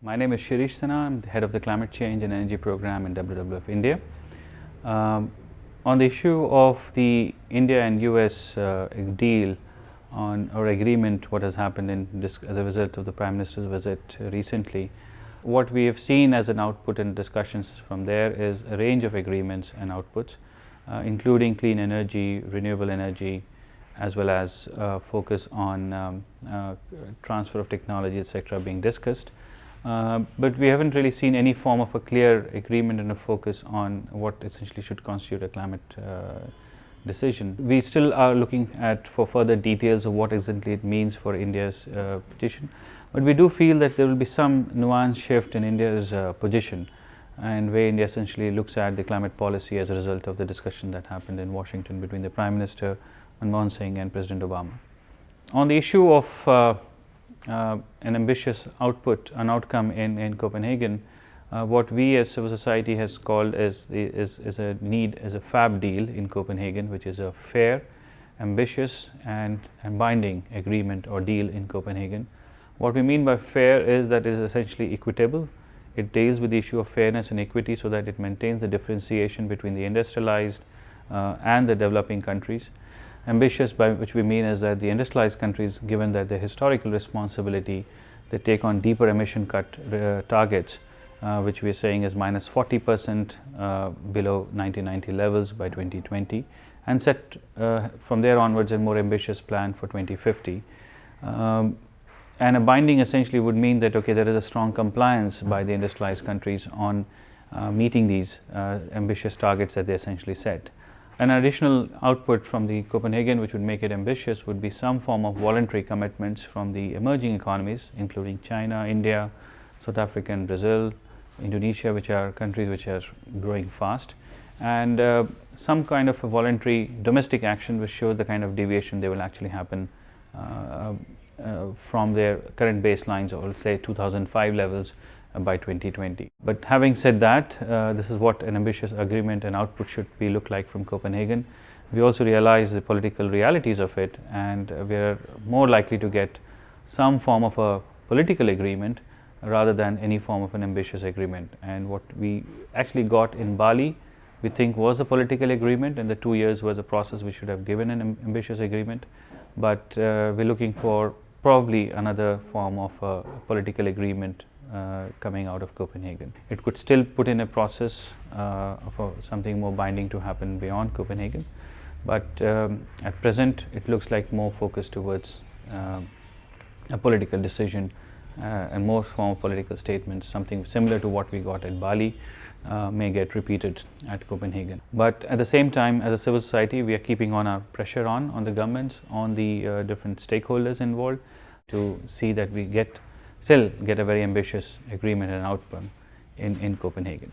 My name is Shirish Sinha. I'm the head of the Climate Change and Energy Program in WWF India. On the issue of the India and US deal or agreement, what has happened as a result of the Prime Minister's visit recently, what we have seen as an output in discussions from there is a range of agreements and outputs, including clean energy, renewable energy, as well as focus on transfer of technology, etc., being discussed. But we haven't really seen any form of a clear agreement and a focus on what essentially should constitute a climate decision. We still are looking for further details of what exactly it means for India's position, but we do feel that there will be some nuanced shift in India's position and where India essentially looks at the climate policy as a result of the discussion that happened in Washington between the Prime Minister Manmohan Singh and President Obama. On the issue of an ambitious outcome in Copenhagen, what we as civil society has called is a FAB deal in Copenhagen, which is a fair, ambitious and binding agreement or deal in Copenhagen. What we mean by fair is that it is essentially equitable. It deals with the issue of fairness and equity so that it maintains the differentiation between the industrialized and the developing countries. Ambitious, by which we mean is that the industrialized countries, given that their historical responsibility, they take on deeper emission cut targets, which we are saying is minus 40% below 1990 levels by 2020, and set from there onwards a more ambitious plan for 2050. And a binding essentially would mean that there is a strong compliance by the industrialized countries on meeting these ambitious targets that they essentially set. An additional output from the Copenhagen, which would make it ambitious, would be some form of voluntary commitments from the emerging economies, including China, India, South Africa and Brazil, Indonesia, which are countries which are growing fast, and some kind of a voluntary domestic action which shows the kind of deviation they will actually happen from their current baselines, or say 2005 levels by 2020. But having said that, this is what an ambitious agreement and output should look like from Copenhagen. We also realize the political realities of it, and we are more likely to get some form of a political agreement rather than any form of an ambitious agreement. And what we actually got in Bali, we think was a political agreement, and the 2 years was a process which should have given an ambitious agreement. But we're looking for probably another form of a political agreement coming out of Copenhagen. It could still put in a process for something more binding to happen beyond Copenhagen, but at present it looks like more focused towards a political decision and more form of political statements. Something similar to what we got at Bali may get repeated at Copenhagen. But at the same time, as a civil society, we are keeping on our pressure on the governments, on the different stakeholders involved, to see that we still get a very ambitious agreement and outcome in Copenhagen.